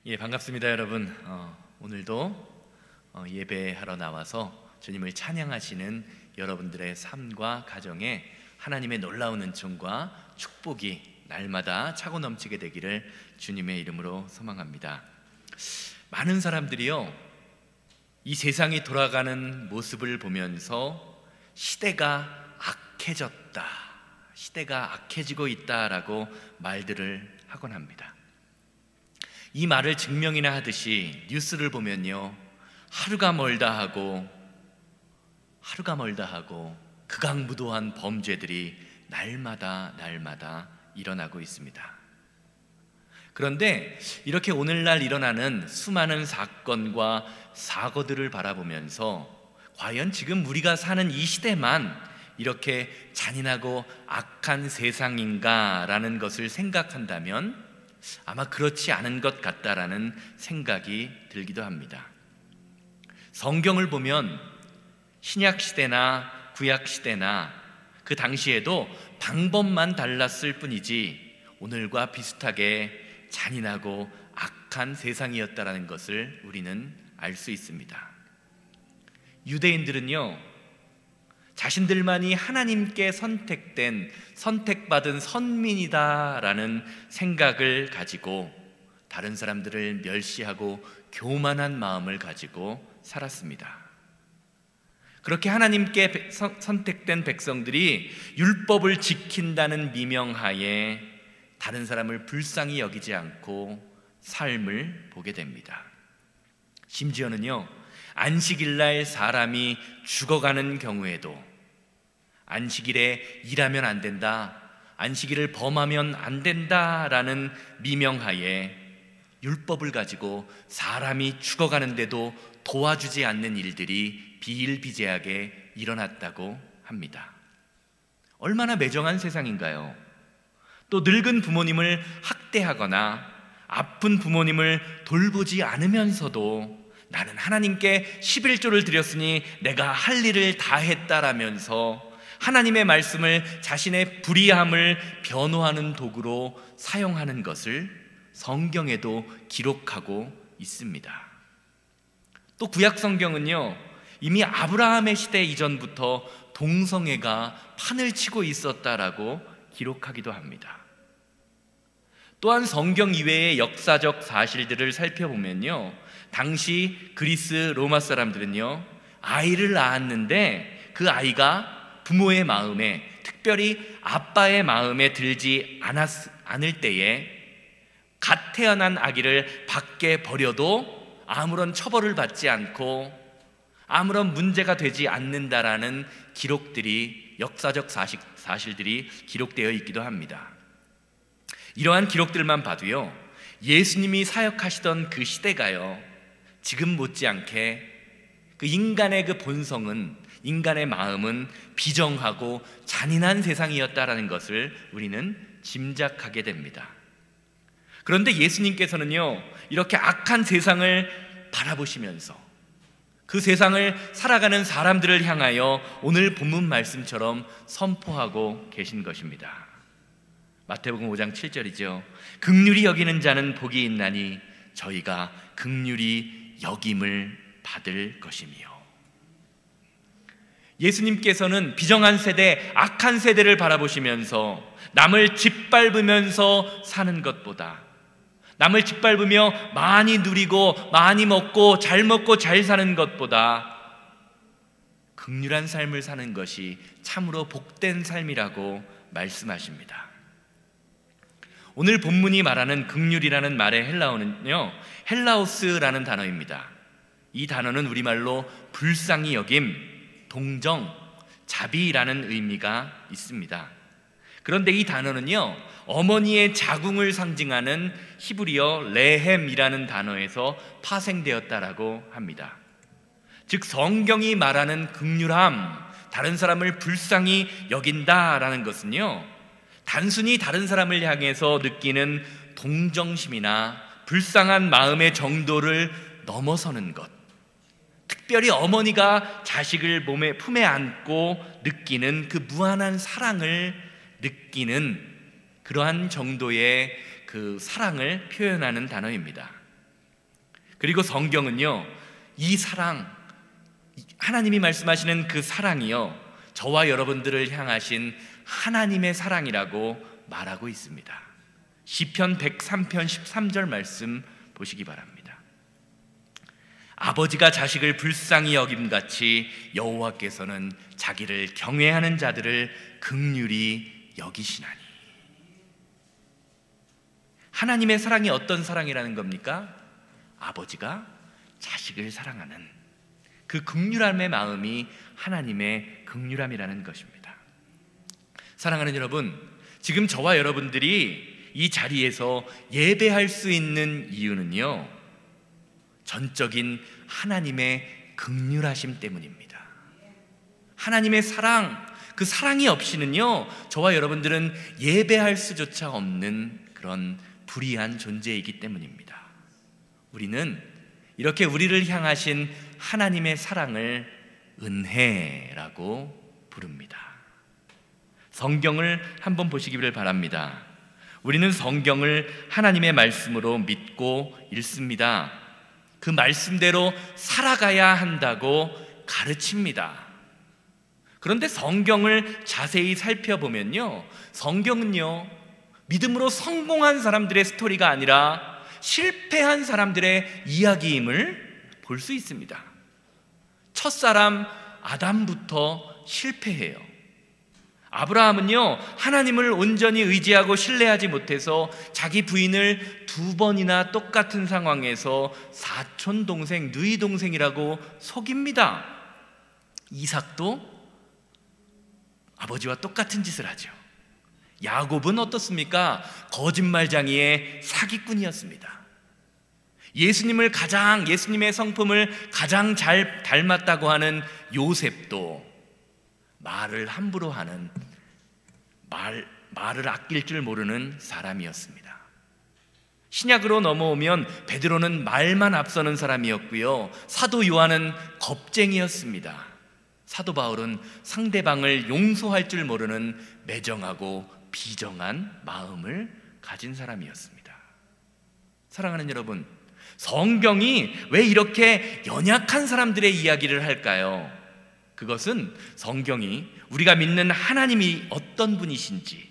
예, 반갑습니다, 여러분. 오늘도 예배하러 나와서 주님을 찬양하시는 여러분들의 삶과 가정에 하나님의 놀라운 은총과 축복이 날마다 차고 넘치게 되기를 주님의 이름으로 소망합니다. 많은 사람들이요, 이 세상이 돌아가는 모습을 보면서 시대가 악해졌다, 시대가 악해지고 있다라고 말들을 하곤 합니다. 이 말을 증명이나 하듯이 뉴스를 보면요, 하루가 멀다 하고 극악무도한 범죄들이 날마다 일어나고 있습니다. 그런데 이렇게 오늘날 일어나는 수많은 사건과 사고들을 바라보면서 과연 지금 우리가 사는 이 시대만 이렇게 잔인하고 악한 세상인가라는 것을 생각한다면 아마 그렇지 않은 것 같다라는 생각이 들기도 합니다. 성경을 보면 신약시대나 구약시대나 그 당시에도 방법만 달랐을 뿐이지 오늘과 비슷하게 잔인하고 악한 세상이었다라는 것을 우리는 알 수 있습니다. 유대인들은요, 자신들만이 하나님께 선택받은 선민이다라는 생각을 가지고 다른 사람들을 멸시하고 교만한 마음을 가지고 살았습니다. 그렇게 하나님께 선택된 백성들이 율법을 지킨다는 미명하에 다른 사람을 불쌍히 여기지 않고 삶을 보게 됩니다. 심지어는요, 안식일날 사람이 죽어가는 경우에도 안식일에 일하면 안 된다, 안식일을 범하면 안 된다라는 미명하에 율법을 가지고 사람이 죽어가는데도 도와주지 않는 일들이 비일비재하게 일어났다고 합니다. 얼마나 매정한 세상인가요? 또 늙은 부모님을 학대하거나 아픈 부모님을 돌보지 않으면서도 나는 하나님께 11조를 드렸으니 내가 할 일을 다 했다라면서 하나님의 말씀을 자신의 불의함을 변호하는 도구로 사용하는 것을 성경에도 기록하고 있습니다. 또 구약 성경은요, 이미 아브라함의 시대 이전부터 동성애가 판을 치고 있었다라고 기록하기도 합니다. 또한 성경 이외의 역사적 사실들을 살펴보면요, 당시 그리스 로마 사람들은요, 아이를 낳았는데 그 아이가 부모의 마음에, 특별히 아빠의 마음에 들지 않을 때에 갓 태어난 아기를 밖에 버려도 아무런 처벌을 받지 않고 아무런 문제가 되지 않는다라는 기록들이, 역사적 사실들이 기록되어 있기도 합니다. 이러한 기록들만 봐도요, 예수님이 사역하시던 그 시대가요, 지금 못지않게 그 인간의 그 본성은, 인간의 마음은 비정하고 잔인한 세상이었다라는 것을 우리는 짐작하게 됩니다. 그런데 예수님께서는요, 이렇게 악한 세상을 바라보시면서 그 세상을 살아가는 사람들을 향하여 오늘 본문 말씀처럼 선포하고 계신 것입니다. 마태복음 5장 7절이죠. 긍휼히 여기는 자는 복이 있나니 저희가 긍휼히 여김을 받을 것이며. 예수님께서는 비정한 세대, 악한 세대를 바라보시면서 남을 짓밟으면서 사는 것보다, 남을 짓밟으며 많이 누리고 많이 먹고 잘 사는 것보다 긍휼한 삶을 사는 것이 참으로 복된 삶이라고 말씀하십니다. 오늘 본문이 말하는 긍휼이라는 말의 헬라어는요, 헬라오스라는 단어입니다. 이 단어는 우리말로 불쌍히 여김, 동정, 자비라는 의미가 있습니다. 그런데 이 단어는요, 어머니의 자궁을 상징하는 히브리어 레헴이라는 단어에서 파생되었다라고 합니다. 즉 성경이 말하는 긍휼함, 다른 사람을 불쌍히 여긴다라는 것은요, 단순히 다른 사람을 향해서 느끼는 동정심이나 불쌍한 마음의 정도를 넘어서는 것, 특별히 어머니가 자식을 품에 안고 느끼는 그 무한한 사랑을 느끼는 그러한 정도의 그 사랑을 표현하는 단어입니다. 그리고 성경은요, 이 사랑, 하나님이 말씀하시는 그 사랑이요, 저와 여러분들을 향하신 하나님의 사랑이라고 말하고 있습니다. 시편 103편 13절 말씀 보시기 바랍니다. 아버지가 자식을 불쌍히 여김같이 여호와께서는 자기를 경외하는 자들을 긍휼히 여기시나니. 하나님의 사랑이 어떤 사랑이라는 겁니까? 아버지가 자식을 사랑하는 그 긍휼함의 마음이 하나님의 긍휼함이라는 것입니다. 사랑하는 여러분, 지금 저와 여러분들이 이 자리에서 예배할 수 있는 이유는요, 전적인 하나님의 긍휼하심 때문입니다. 하나님의 사랑, 그 사랑이 없이는요, 저와 여러분들은 예배할 수조차 없는 그런 불의한 존재이기 때문입니다. 우리는 이렇게 우리를 향하신 하나님의 사랑을 은혜라고 부릅니다. 성경을 한번 보시기를 바랍니다. 우리는 성경을 하나님의 말씀으로 믿고 읽습니다. 그 말씀대로 살아가야 한다고 가르칩니다. 그런데 성경을 자세히 살펴보면요, 성경은요, 믿음으로 성공한 사람들의 스토리가 아니라 실패한 사람들의 이야기임을 볼 수 있습니다. 첫사람 아담부터 실패해요. 아브라함은요, 하나님을 온전히 의지하고 신뢰하지 못해서 자기 부인을 2번이나 똑같은 상황에서 사촌 동생, 누이 동생이라고 속입니다. 이삭도 아버지와 똑같은 짓을 하죠. 야곱은 어떻습니까? 거짓말쟁이의 사기꾼이었습니다. 예수님의 성품을 가장 잘 닮았다고 하는 요셉도 말을 함부로 하는, 말을 아낄 줄 모르는 사람이었습니다. 신약으로 넘어오면 베드로는 말만 앞서는 사람이었고요, 사도 요한은 겁쟁이였습니다. 사도 바울은 상대방을 용서할 줄 모르는 매정하고 비정한 마음을 가진 사람이었습니다. 사랑하는 여러분, 성경이 왜 이렇게 연약한 사람들의 이야기를 할까요? 그것은 성경이 우리가 믿는 하나님이 어떤 분이신지,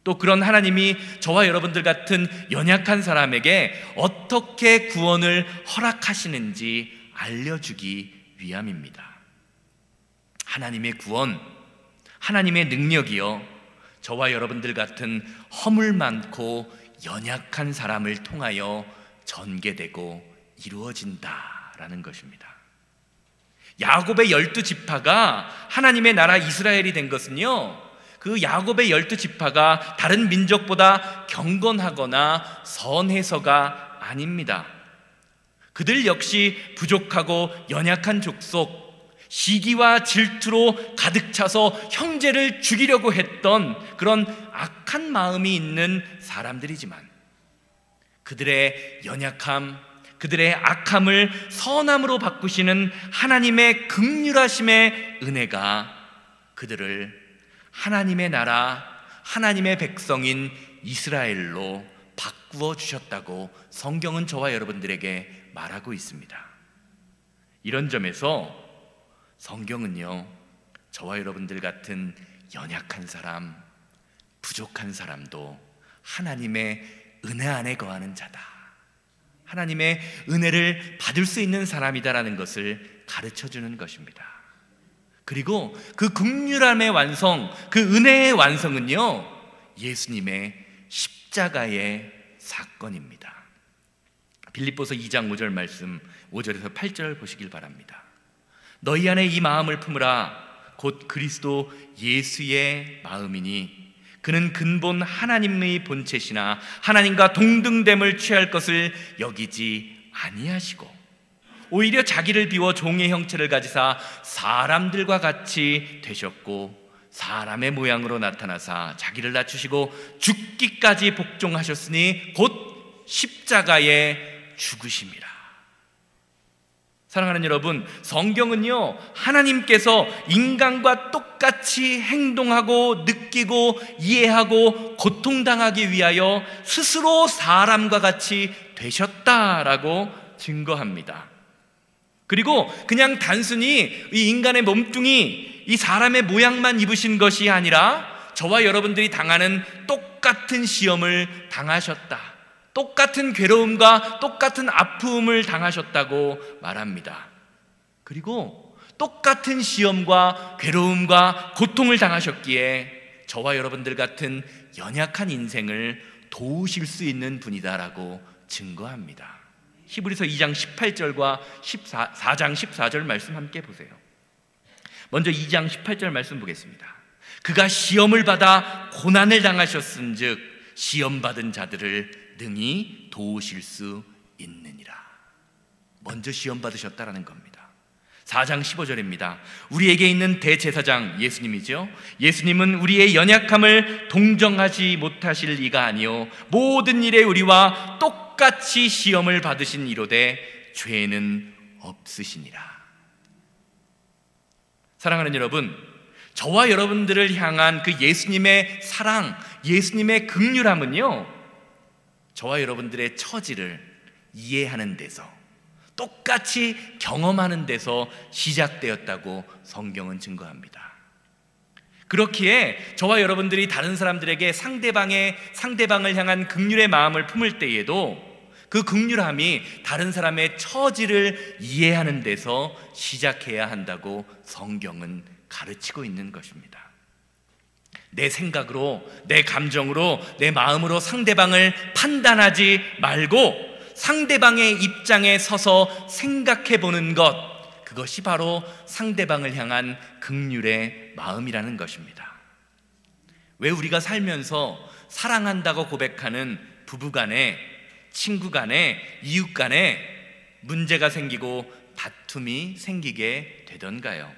또 그런 하나님이 저와 여러분들 같은 연약한 사람에게 어떻게 구원을 허락하시는지 알려주기 위함입니다. 하나님의 구원, 하나님의 능력이요, 저와 여러분들 같은 허물 많고 연약한 사람을 통하여 전개되고 이루어진다라는 것입니다. 야곱의 12지파가 하나님의 나라 이스라엘이 된 것은요, 그 야곱의 12지파가 다른 민족보다 경건하거나 선해서가 아닙니다. 그들 역시 부족하고 연약한 족속, 시기와 질투로 가득 차서 형제를 죽이려고 했던 그런 악한 마음이 있는 사람들이지만, 그들의 연약함, 그들의 악함을 선함으로 바꾸시는 하나님의 긍휼하심의 은혜가 그들을 하나님의 나라, 하나님의 백성인 이스라엘로 바꾸어 주셨다고 성경은 저와 여러분들에게 말하고 있습니다. 이런 점에서 성경은요, 저와 여러분들 같은 연약한 사람, 부족한 사람도 하나님의 은혜 안에 거하는 자다, 하나님의 은혜를 받을 수 있는 사람이다라는 것을 가르쳐주는 것입니다. 그리고 그 긍휼함의 완성, 그 은혜의 완성은요, 예수님의 십자가의 사건입니다. 빌립보서 2장 5절 말씀, 5절에서 8절 보시길 바랍니다. 너희 안에 이 마음을 품으라. 곧 그리스도 예수의 마음이니 그는 근본 하나님의 본체시나 하나님과 동등됨을 취할 것을 여기지 아니하시고 오히려 자기를 비워 종의 형체를 가지사 사람들과 같이 되셨고 사람의 모양으로 나타나사 자기를 낮추시고 죽기까지 복종하셨으니 곧 십자가에 죽으심이라. 사랑하는 여러분, 성경은요, 하나님께서 인간과 똑같이 행동하고 느끼고 이해하고 고통당하기 위하여 스스로 사람과 같이 되셨다라고 증거합니다. 그리고 그냥 단순히 이 인간의 몸뚱이, 이 사람의 모양만 입으신 것이 아니라 저와 여러분들이 당하는 똑같은 시험을 당하셨다, 똑같은 괴로움과 똑같은 아픔을 당하셨다고 말합니다. 그리고 똑같은 시험과 괴로움과 고통을 당하셨기에 저와 여러분들 같은 연약한 인생을 도우실 수 있는 분이다라고 증거합니다. 히브리서 2장 18절과 4장 14절 말씀 함께 보세요. 먼저 2장 18절 말씀 보겠습니다. 그가 시험을 받아 고난을 당하셨은즉 시험받은 자들을 능히 도우실 수 있느니라. 먼저 시험받으셨다라는 겁니다. 4장 15절입니다. 우리에게 있는 대제사장 예수님이죠. 예수님은 우리의 연약함을 동정하지 못하실 이가 아니요 모든 일에 우리와 똑같이 시험을 받으신 이로되 죄는 없으시니라. 사랑하는 여러분, 저와 여러분들을 향한 그 예수님의 사랑, 예수님의 긍휼함은요, 저와 여러분들의 처지를 이해하는 데서, 똑같이 경험하는 데서 시작되었다고 성경은 증거합니다. 그렇기에 저와 여러분들이 다른 사람들에게 상대방을 향한 긍휼의 마음을 품을 때에도 그 긍휼함이 다른 사람의 처지를 이해하는 데서 시작해야 한다고 성경은 가르치고 있는 것입니다. 내 생각으로, 내 감정으로, 내 마음으로 상대방을 판단하지 말고 상대방의 입장에 서서 생각해 보는 것, 그것이 바로 상대방을 향한 긍휼의 마음이라는 것입니다. 왜 우리가 살면서 사랑한다고 고백하는 부부간에, 친구간에, 이웃간에 문제가 생기고 다툼이 생기게 되던가요?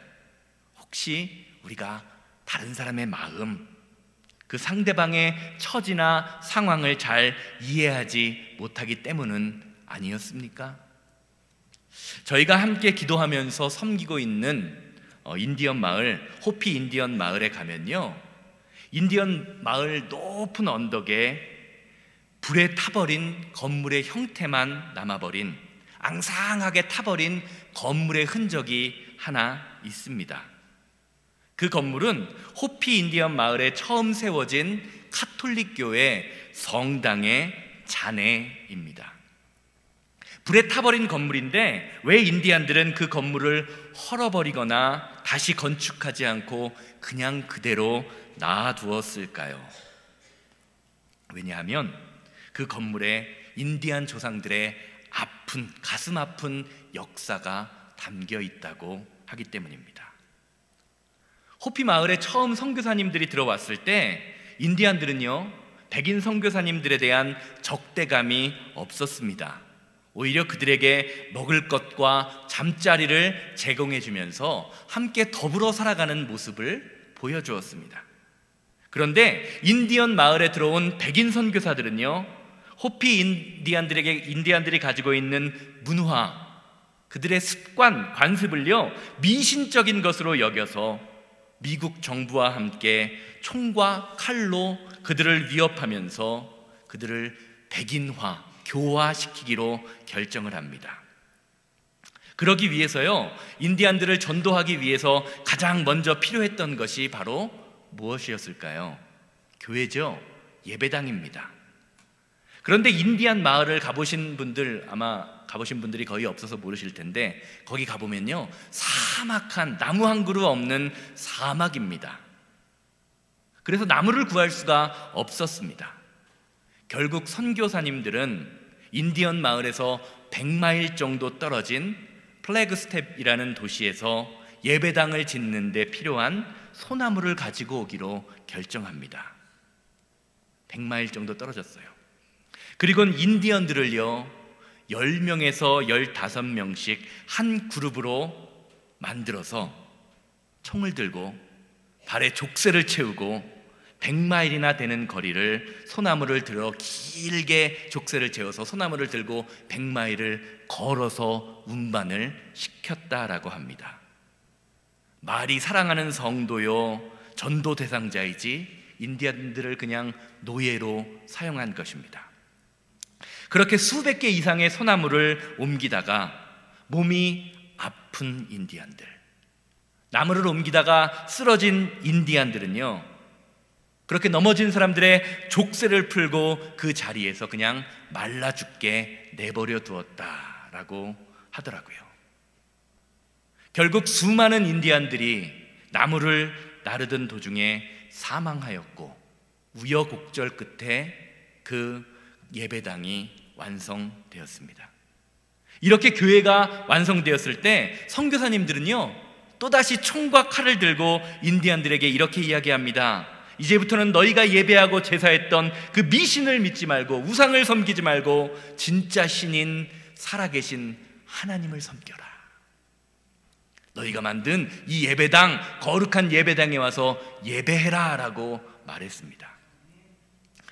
혹시 우리가 다른 사람의 마음, 그 상대방의 처지나 상황을 잘 이해하지 못하기 때문은 아니었습니까? 저희가 함께 기도하면서 섬기고 있는 인디언 마을, 호피 인디언 마을에 가면요, 인디언 마을 높은 언덕에 불에 타버린 건물의 형태만 남아버린, 앙상하게 타버린 건물의 흔적이 하나 있습니다. 그 건물은 호피 인디언 마을에 처음 세워진 카톨릭 교회 성당의 잔해입니다. 불에 타버린 건물인데 왜 인디안들은 그 건물을 헐어버리거나 다시 건축하지 않고 그냥 그대로 놔두었을까요? 왜냐하면 그 건물에 인디안 조상들의 아픈, 가슴 아픈 역사가 담겨 있다고 하기 때문입니다. 호피 마을에 처음 선교사님들이 들어왔을 때 인디안들은요, 백인 선교사님들에 대한 적대감이 없었습니다. 오히려 그들에게 먹을 것과 잠자리를 제공해 주면서 함께 더불어 살아가는 모습을 보여주었습니다. 그런데 인디언 마을에 들어온 백인 선교사들은요, 호피 인디안들이 가지고 있는 문화, 그들의 습관, 관습을요, 미신적인 것으로 여겨서 미국 정부와 함께 총과 칼로 그들을 위협하면서 그들을 백인화, 교화시키기로 결정을 합니다. 그러기 위해서요, 인디안들을 전도하기 위해서 가장 먼저 필요했던 것이 바로 무엇이었을까요? 교회죠. 예배당입니다. 그런데 인디안 마을을 가보신 분들, 아마 가보신 분들이 거의 없어서 모르실 텐데, 거기 가보면요, 사막한, 나무 한 그루 없는 사막입니다. 그래서 나무를 구할 수가 없었습니다. 결국 선교사님들은 인디언 마을에서 100마일 정도 떨어진 플래그스텝이라는 도시에서 예배당을 짓는 데 필요한 소나무를 가지고 오기로 결정합니다. 100마일 정도 떨어졌어요. 그리고 인디언들을요, 10명에서 15명씩 한 그룹으로 만들어서 총을 들고 발에 족쇄를 채우고 100마일이나 되는 거리를 소나무를 들어 길게 족쇄를 채워서 소나무를 들고 100마일을 걸어서 운반을 시켰다라고 합니다. 말이 사랑하는 성도요, 전도 대상자이지 인디안들을 그냥 노예로 사용한 것입니다. 그렇게 수백 개 이상의 소나무를 옮기다가 몸이 아픈 인디안들, 나무를 옮기다가 쓰러진 인디안들은요, 그렇게 넘어진 사람들의 족쇄를 풀고 그 자리에서 그냥 말라 죽게 내버려 두었다라고 하더라고요. 결국 수많은 인디안들이 나무를 나르던 도중에 사망하였고, 우여곡절 끝에 그 예배당이 완성되었습니다. 이렇게 교회가 완성되었을 때 선교사님들은요, 또다시 총과 칼을 들고 인디안들에게 이렇게 이야기합니다. 이제부터는 너희가 예배하고 제사했던 그 미신을 믿지 말고 우상을 섬기지 말고 진짜 신인 살아계신 하나님을 섬겨라. 너희가 만든 이 예배당, 거룩한 예배당에 와서 예배해라 라고 말했습니다.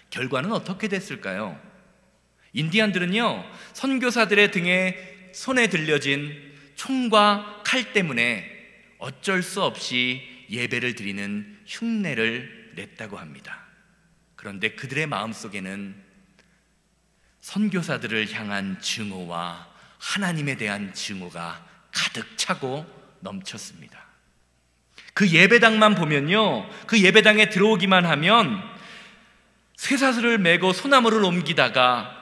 결과는 어떻게 됐을까요? 인디안들은요, 선교사들의 등에 손에 들려진 총과 칼 때문에 어쩔 수 없이 예배를 드리는 흉내를 냈다고 합니다. 그런데 그들의 마음속에는 선교사들을 향한 증오와 하나님에 대한 증오가 가득 차고 넘쳤습니다. 그 예배당만 보면요, 그 예배당에 들어오기만 하면 쇠사슬을 메고 소나무를 옮기다가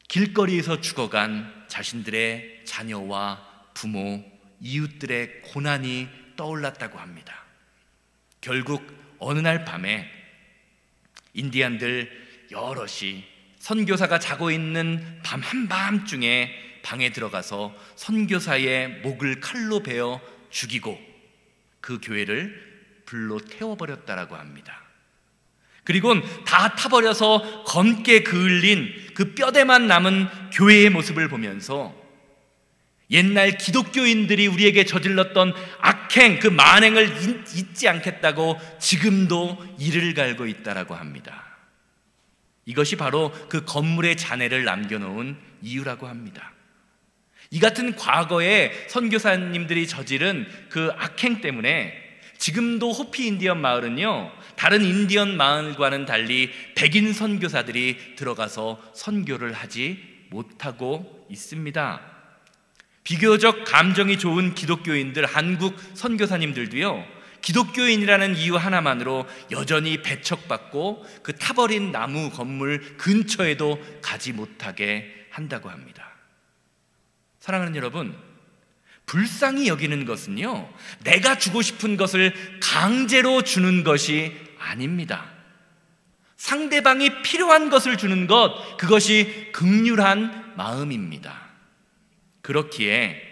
길거리에서 죽어간 자신들의 자녀와 부모, 이웃들의 고난이 떠올랐다고 합니다. 결국 어느 날 밤에 인디안들 여럿이 선교사가 자고 있는 밤 한밤중에 방에 들어가서 선교사의 목을 칼로 베어 죽이고 그 교회를 불로 태워버렸다라고 합니다. 그리고 다 타버려서 검게 그을린 그 뼈대만 남은 교회의 모습을 보면서 옛날 기독교인들이 우리에게 저질렀던 악행, 그 만행을 잊지 않겠다고 지금도 이를 갈고 있다라고 합니다. 이것이 바로 그 건물의 잔해를 남겨놓은 이유라고 합니다. 이 같은 과거에 선교사님들이 저지른 그 악행 때문에 지금도 호피 인디언 마을은요, 다른 인디언 마을과는 달리 백인 선교사들이 들어가서 선교를 하지 못하고 있습니다. 비교적 감정이 좋은 기독교인들, 한국 선교사님들도요, 기독교인이라는 이유 하나만으로 여전히 배척받고 그 타버린 나무 건물 근처에도 가지 못하게 한다고 합니다. 사랑하는 여러분, 불쌍히 여기는 것은요, 내가 주고 싶은 것을 강제로 주는 것이 아닙니다. 상대방이 필요한 것을 주는 것, 그것이 긍휼한 마음입니다. 그렇기에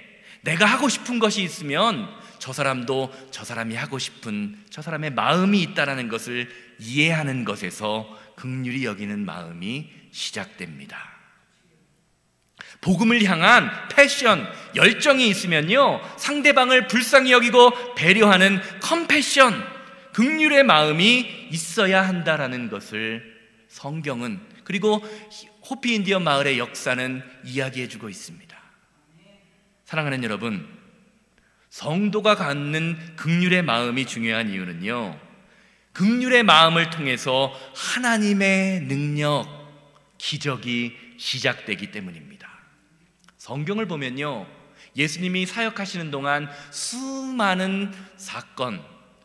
내가 하고 싶은 것이 있으면 저 사람도 저 사람이 하고 싶은 저 사람의 마음이 있다는 것을 이해하는 것에서 긍휼히 여기는 마음이 시작됩니다. 복음을 향한 패션, 열정이 있으면요, 상대방을 불쌍히 여기고 배려하는 컴패션, 긍휼의 마음이 있어야 한다라는 것을 성경은, 그리고 호피 인디언 마을의 역사는 이야기해주고 있습니다. 사랑하는 여러분, 성도가 갖는 긍휼의 마음이 중요한 이유는요, 긍휼의 마음을 통해서 하나님의 능력, 기적이 시작되기 때문입니다. 성경을 보면요, 예수님이 사역하시는 동안 수많은 사건,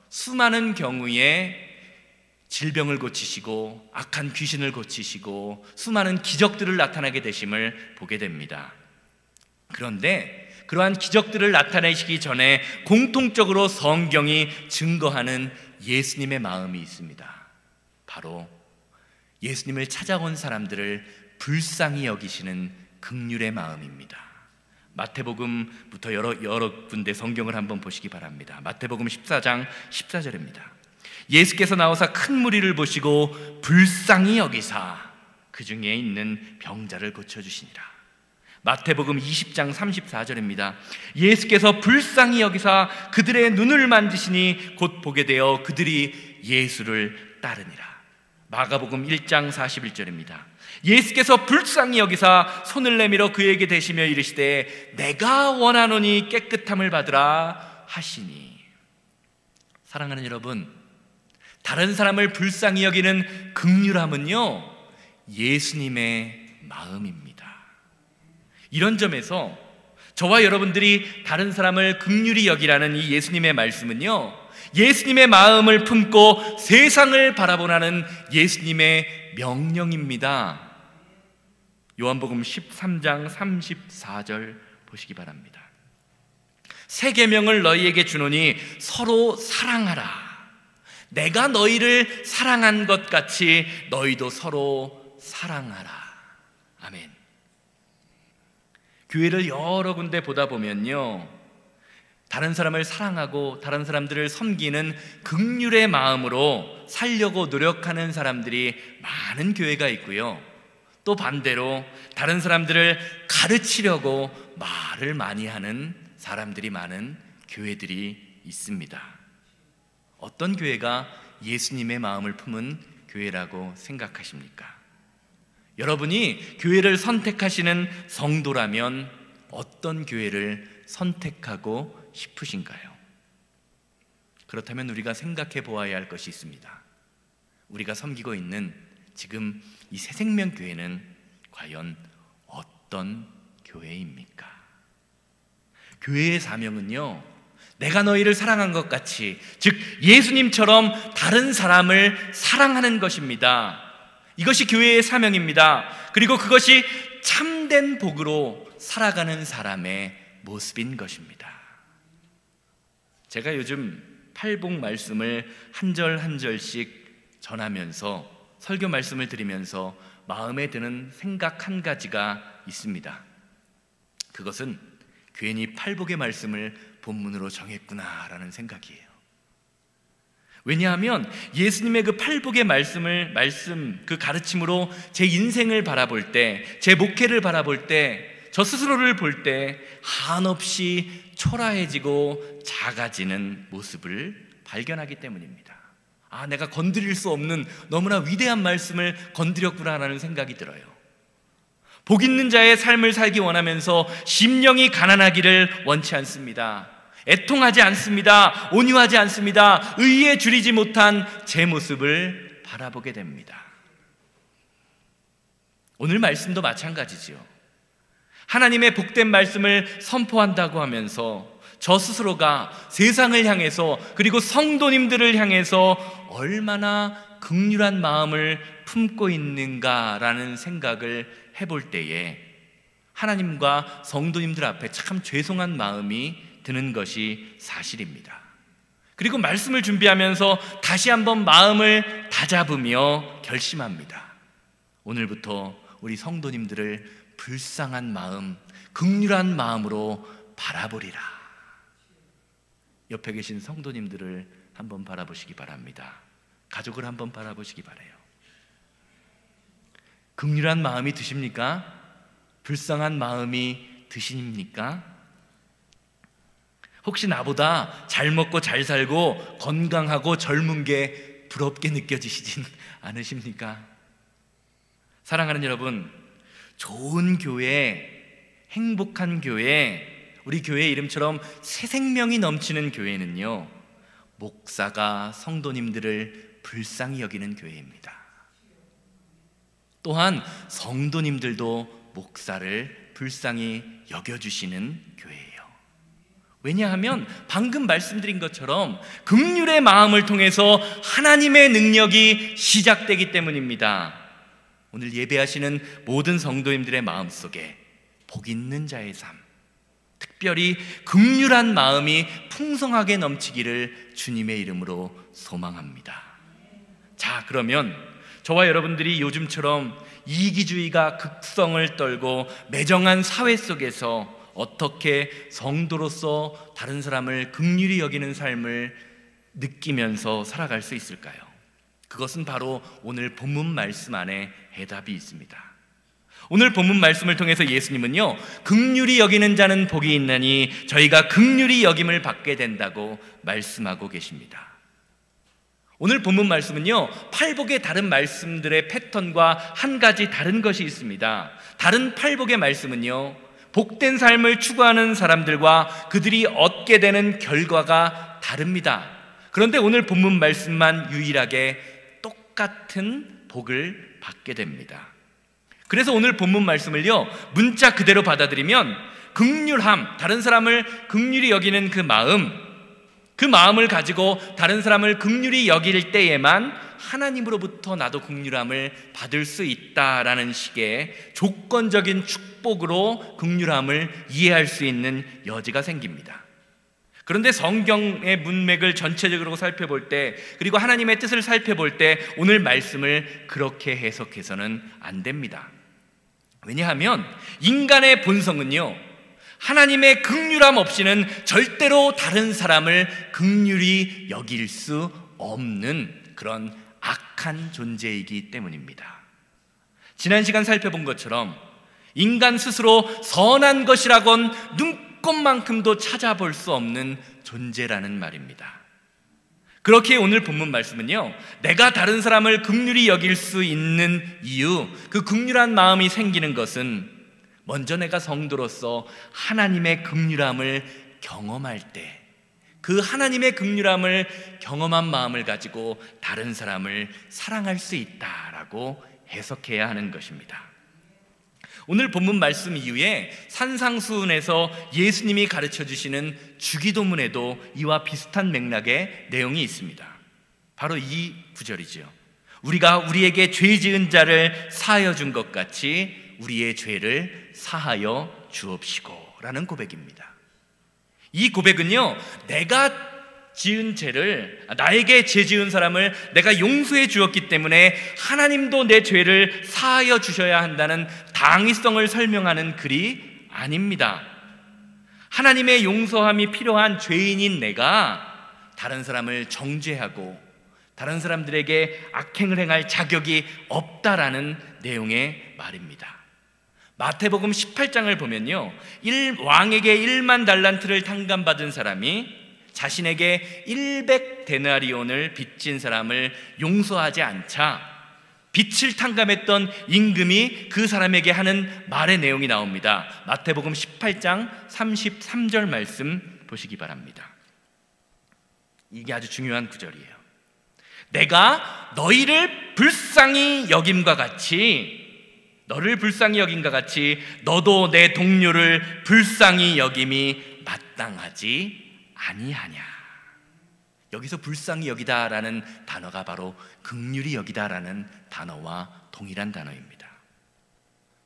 수많은 경우에 질병을 고치시고 악한 귀신을 고치시고 수많은 기적들을 나타나게 되심을 보게 됩니다. 그런데 그러한 기적들을 나타내시기 전에 공통적으로 성경이 증거하는 예수님의 마음이 있습니다. 바로 예수님을 찾아온 사람들을 불쌍히 여기시는 긍휼의 마음입니다. 마태복음부터 여러 군데 성경을 한번 보시기 바랍니다. 마태복음 14장 14절입니다. 예수께서 나오사 큰 무리를 보시고 불쌍히 여기사 그 중에 있는 병자를 고쳐주시니라. 마태복음 20장 34절입니다. 예수께서 불쌍히 여기사 그들의 눈을 만지시니 곧 보게 되어 그들이 예수를 따르니라. 마가복음 1장 41절입니다. 예수께서 불쌍히 여기사 손을 내밀어 그에게 대시며 이르시되 내가 원하노니 깨끗함을 받으라 하시니. 사랑하는 여러분, 다른 사람을 불쌍히 여기는 긍휼함은요, 예수님의 마음입니다. 이런 점에서 저와 여러분들이 다른 사람을 긍휼히 여기라는 이 예수님의 말씀은요, 예수님의 마음을 품고 세상을 바라보라는 예수님의 명령입니다. 요한복음 13장 34절 보시기 바랍니다. 새 계명을 너희에게 주노니 서로 사랑하라. 내가 너희를 사랑한 것 같이 너희도 서로 사랑하라. 아멘. 교회를 여러 군데 보다 보면요, 다른 사람을 사랑하고 다른 사람들을 섬기는 긍휼의 마음으로 살려고 노력하는 사람들이 많은 교회가 있고요, 또 반대로 다른 사람들을 가르치려고 말을 많이 하는 사람들이 많은 교회들이 있습니다. 어떤 교회가 예수님의 마음을 품은 교회라고 생각하십니까? 여러분이 교회를 선택하시는 성도라면 어떤 교회를 선택하고 싶으신가요? 그렇다면 우리가 생각해 보아야 할 것이 있습니다. 우리가 섬기고 있는 지금 이 새생명교회는 과연 어떤 교회입니까? 교회의 사명은요, 내가 너희를 사랑한 것 같이, 즉 예수님처럼 다른 사람을 사랑하는 것입니다. 이것이 교회의 사명입니다. 그리고 그것이 참된 복으로 살아가는 사람의 모습인 것입니다. 제가 요즘 팔복 말씀을 한 절 한 절씩 전하면서 설교 말씀을 드리면서 마음에 드는 생각 한 가지가 있습니다. 그것은 괜히 팔복의 말씀을 본문으로 정했구나라는 생각이에요. 왜냐하면 예수님의 그 팔복의 말씀, 그 가르침으로 제 인생을 바라볼 때, 제 목회를 바라볼 때, 저 스스로를 볼 때 한없이 초라해지고 작아지는 모습을 발견하기 때문입니다. 아, 내가 건드릴 수 없는 너무나 위대한 말씀을 건드렸구나라는 생각이 들어요. 복 있는 자의 삶을 살기 원하면서 심령이 가난하기를 원치 않습니다. 애통하지 않습니다. 온유하지 않습니다. 의에 줄이지 못한 제 모습을 바라보게 됩니다. 오늘 말씀도 마찬가지지요. 하나님의 복된 말씀을 선포한다고 하면서 저 스스로가 세상을 향해서, 그리고 성도님들을 향해서 얼마나 긍휼한 마음을 품고 있는가라는 생각을 해볼 때에 하나님과 성도님들 앞에 참 죄송한 마음이 드는 것이 사실입니다. 그리고 말씀을 준비하면서 다시 한번 마음을 다잡으며 결심합니다. 오늘부터 우리 성도님들을 불쌍한 마음, 긍휼한 마음으로 바라보리라. 옆에 계신 성도님들을 한번 바라보시기 바랍니다. 가족을 한번 바라보시기 바라요. 긍휼한 마음이 드십니까? 불쌍한 마음이 드십니까? 혹시 나보다 잘 먹고 잘 살고 건강하고 젊은 게 부럽게 느껴지시진 않으십니까? 사랑하는 여러분, 좋은 교회, 행복한 교회, 우리 교회의 이름처럼 새 생명이 넘치는 교회는요, 목사가 성도님들을 불쌍히 여기는 교회입니다. 또한 성도님들도 목사를 불쌍히 여겨주시는 교회예요. 왜냐하면 방금 말씀드린 것처럼 긍휼의 마음을 통해서 하나님의 능력이 시작되기 때문입니다. 오늘 예배하시는 모든 성도님들의 마음속에 복 있는 자의 삶, 특별히 긍휼한 마음이 풍성하게 넘치기를 주님의 이름으로 소망합니다. 자, 그러면 저와 여러분들이 요즘처럼 이기주의가 극성을 떨고 매정한 사회 속에서 어떻게 성도로서 다른 사람을 긍휼히 여기는 삶을 느끼면서 살아갈 수 있을까요? 그것은 바로 오늘 본문 말씀 안에 해답이 있습니다. 오늘 본문 말씀을 통해서 예수님은요, 긍휼히 여기는 자는 복이 있나니 저희가 긍휼히 여김을 받게 된다고 말씀하고 계십니다. 오늘 본문 말씀은요, 팔복의 다른 말씀들의 패턴과 한 가지 다른 것이 있습니다. 다른 팔복의 말씀은요, 복된 삶을 추구하는 사람들과 그들이 얻게 되는 결과가 다릅니다. 그런데 오늘 본문 말씀만 유일하게 똑같은 복을 받게 됩니다. 그래서 오늘 본문 말씀을요, 문자 그대로 받아들이면 긍휼함, 다른 사람을 긍휼히 여기는 그 마음을 가지고 다른 사람을 긍휼히 여길 때에만 하나님으로부터 나도 긍휼함을 받을 수 있다라는 식의 조건적인 축복으로 긍휼함을 이해할 수 있는 여지가 생깁니다. 그런데 성경의 문맥을 전체적으로 살펴볼 때, 그리고 하나님의 뜻을 살펴볼 때 오늘 말씀을 그렇게 해석해서는 안 됩니다. 왜냐하면 인간의 본성은요, 하나님의 긍휼함 없이는 절대로 다른 사람을 긍휼히 여길 수 없는 그런 악한 존재이기 때문입니다. 지난 시간 살펴본 것처럼 인간 스스로 선한 것이라곤 눈꼽만큼도 찾아볼 수 없는 존재라는 말입니다. 그렇게 오늘 본문 말씀은요, 내가 다른 사람을 긍휼히 여길 수 있는 이유, 그 긍휼한 마음이 생기는 것은 먼저 내가 성도로서 하나님의 긍휼함을 경험할 때, 그 하나님의 긍휼함을 경험한 마음을 가지고 다른 사람을 사랑할 수 있다라고 해석해야 하는 것입니다. 오늘 본문 말씀 이후에 산상수훈에서 예수님이 가르쳐 주시는 주기도문에도 이와 비슷한 맥락의 내용이 있습니다. 바로 이 구절이죠. 우리가 우리에게 죄 지은 자를 사하여 준 것 같이 우리의 죄를 사하여 주옵시고 라는 고백입니다. 이 고백은요, 내가 지은 죄를, 나에게 죄 지은 사람을 내가 용서해 주었기 때문에 하나님도 내 죄를 사하여 주셔야 한다는 당위성을 설명하는 글이 아닙니다. 하나님의 용서함이 필요한 죄인인 내가 다른 사람을 정죄하고 다른 사람들에게 악행을 행할 자격이 없다라는 내용의 말입니다. 마태복음 18장을 보면요, 왕에게 1만 달란트를 탕감받은 사람이 자신에게 100데나리온을 빚진 사람을 용서하지 않자 빚을 탕감했던 임금이 그 사람에게 하는 말의 내용이 나옵니다. 마태복음 18장 33절 말씀 보시기 바랍니다. 이게 아주 중요한 구절이에요. 내가 너희를 불쌍히 여김과 같이, 너를 불쌍히 여김과 같이 너도 내 동료를 불쌍히 여김이 마땅하지 아니하냐. 여기서 불쌍히 여기다라는 단어가 바로 긍휼히 여기다라는 단어와 동일한 단어입니다.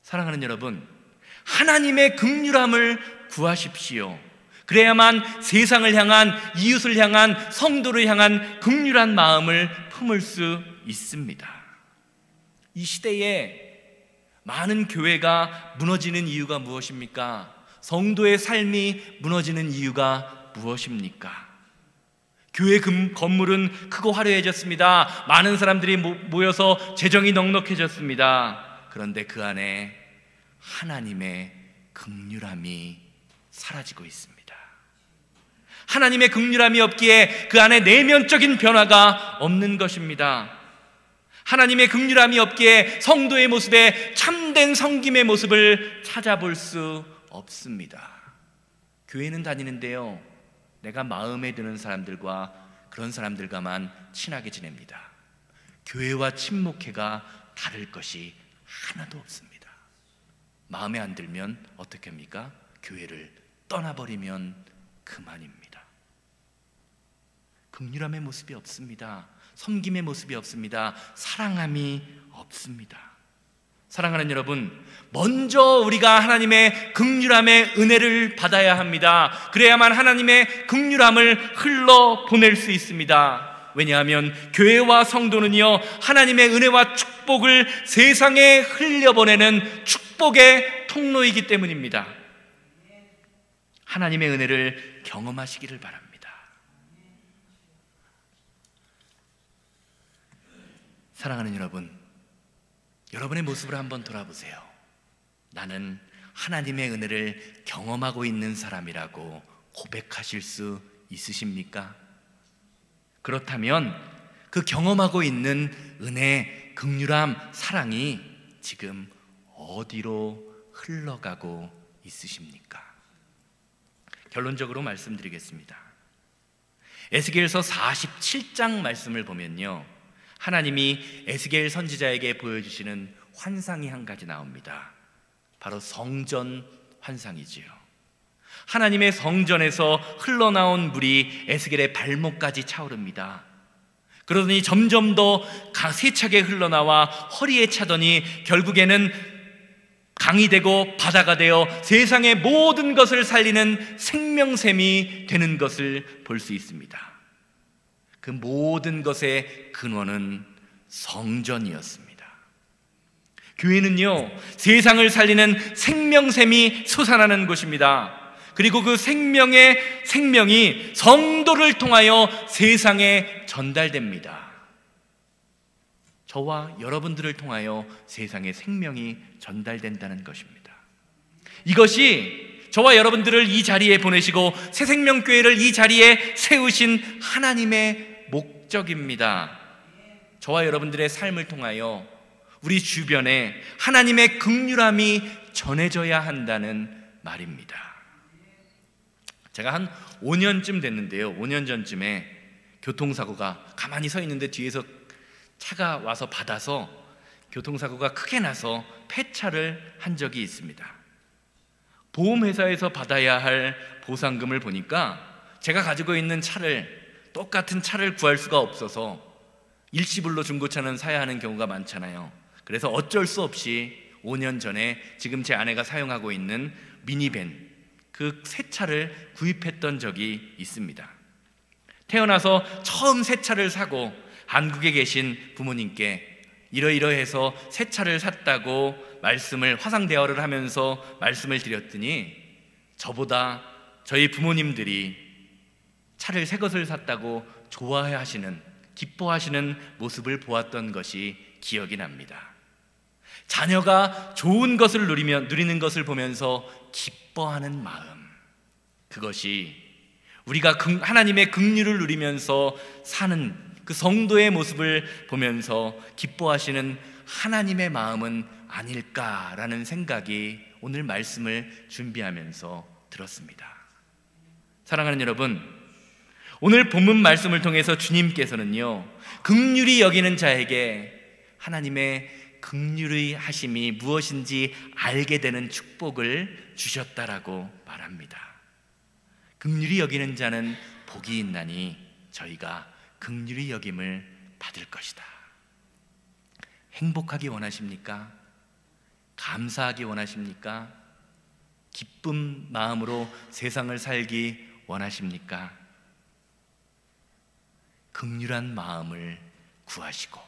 사랑하는 여러분, 하나님의 긍휼함을 구하십시오. 그래야만 세상을 향한, 이웃을 향한, 성도를 향한 긍휼한 마음을 품을 수 있습니다. 이 시대에 많은 교회가 무너지는 이유가 무엇입니까? 성도의 삶이 무너지는 이유가 무엇입니까? 교회 건물은 크고 화려해졌습니다. 많은 사람들이 모여서 재정이 넉넉해졌습니다. 그런데 그 안에 하나님의 긍휼함이 사라지고 있습니다. 하나님의 긍휼함이 없기에 그 안에 내면적인 변화가 없는 것입니다. 하나님의 긍휼함이 없기에 성도의 모습에 참된 섬김의 모습을 찾아볼 수 없습니다. 교회는 다니는데요, 내가 마음에 드는 사람들과 그런 사람들과만 친하게 지냅니다. 교회와 친목회가 다를 것이 하나도 없습니다. 마음에 안 들면 어떻게 합니까? 교회를 떠나버리면 그만입니다. 긍휼함의 모습이 없습니다. 섬김의 모습이 없습니다. 사랑함이 없습니다. 사랑하는 여러분, 먼저 우리가 하나님의 긍휼함의 은혜를 받아야 합니다. 그래야만 하나님의 긍휼함을 흘러 보낼 수 있습니다. 왜냐하면 교회와 성도는요, 하나님의 은혜와 축복을 세상에 흘려보내는 축복의 통로이기 때문입니다. 하나님의 은혜를 경험하시기를 바랍니다. 사랑하는 여러분, 여러분의 모습을 한번 돌아보세요. 나는 하나님의 은혜를 경험하고 있는 사람이라고 고백하실 수 있으십니까? 그렇다면 그 경험하고 있는 은혜, 긍휼함, 사랑이 지금 어디로 흘러가고 있으십니까? 결론적으로 말씀드리겠습니다. 에스겔서 47장 말씀을 보면요, 하나님이 에스겔 선지자에게 보여주시는 환상이 한 가지 나옵니다. 바로 성전 환상이지요. 하나님의 성전에서 흘러나온 물이 에스겔의 발목까지 차오릅니다. 그러더니 점점 더 세차게 흘러나와 허리에 차더니 결국에는 강이 되고 바다가 되어 세상의 모든 것을 살리는 생명샘이 되는 것을 볼 수 있습니다. 그 모든 것의 근원은 성전이었습니다. 교회는요, 세상을 살리는 생명샘이 솟아나는 곳입니다. 그리고 그 생명이 성도를 통하여 세상에 전달됩니다. 저와 여러분들을 통하여 세상에 생명이 전달된다는 것입니다. 이것이 저와 여러분들을 이 자리에 보내시고 새생명교회를 이 자리에 세우신 하나님의 목적입니다. 저와 여러분들의 삶을 통하여 우리 주변에 하나님의 긍휼함이 전해져야 한다는 말입니다. 제가 한 5년쯤 됐는데요, 5년 전쯤에 교통사고가, 가만히 서 있는데 뒤에서 차가 와서 받아서 교통사고가 크게 나서 폐차를 한 적이 있습니다. 보험회사에서 받아야 할 보상금을 보니까 제가 가지고 있는 똑같은 차를 구할 수가 없어서 일시불로 중고차는 사야 하는 경우가 많잖아요. 그래서 어쩔 수 없이 5년 전에 지금 제 아내가 사용하고 있는 미니밴, 그 새 차를 구입했던 적이 있습니다. 태어나서 처음 새 차를 사고 한국에 계신 부모님께 이러이러해서 새 차를 샀다고 화상 대화를 하면서 말씀을 드렸더니 저보다 저희 부모님들이 차를 새 것을 샀다고 좋아하시는, 기뻐하시는 모습을 보았던 것이 기억이 납니다. 자녀가 좋은 것을 누리는 것을 보면서 기뻐하는 마음, 그것이 우리가 하나님의 긍휼을 누리면서 사는 그 성도의 모습을 보면서 기뻐하시는 하나님의 마음은 아닐까라는 생각이 오늘 말씀을 준비하면서 들었습니다. 사랑하는 여러분, 오늘 본문 말씀을 통해서 주님께서는요, 긍휼히 여기는 자에게 하나님의 긍휼의 하심이 무엇인지 알게 되는 축복을 주셨다라고 말합니다. 긍휼히 여기는 자는 복이 있나니 저희가 긍휼히 여김을 받을 것이다. 행복하기 원하십니까? 감사하기 원하십니까? 기쁜 마음으로 세상을 살기 원하십니까? 긍휼한 마음을 구하시고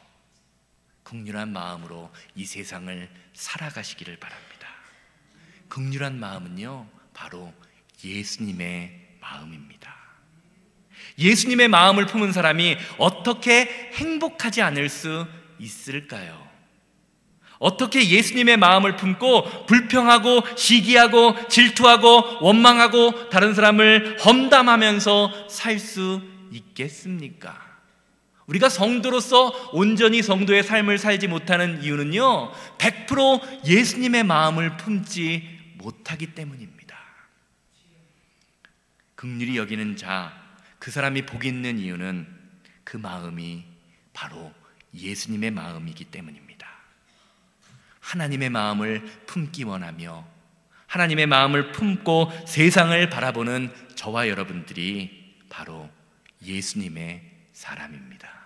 긍휼한 마음으로 이 세상을 살아가시기를 바랍니다. 긍휼한 마음은요, 바로 예수님의 마음입니다. 예수님의 마음을 품은 사람이 어떻게 행복하지 않을 수 있을까요? 어떻게 예수님의 마음을 품고 불평하고 시기하고 질투하고 원망하고 다른 사람을 험담하면서 살 수 있겠습니까? 우리가 성도로서 온전히 성도의 삶을 살지 못하는 이유는요, 100% 예수님의 마음을 품지 못하기 때문입니다. 긍휼히 여기는 자, 그 사람이 복 있는 이유는 그 마음이 바로 예수님의 마음이기 때문입니다. 하나님의 마음을 품기 원하며 하나님의 마음을 품고 세상을 바라보는 저와 여러분들이 바로 예수님의 사람입니다.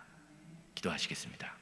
기도하시겠습니다.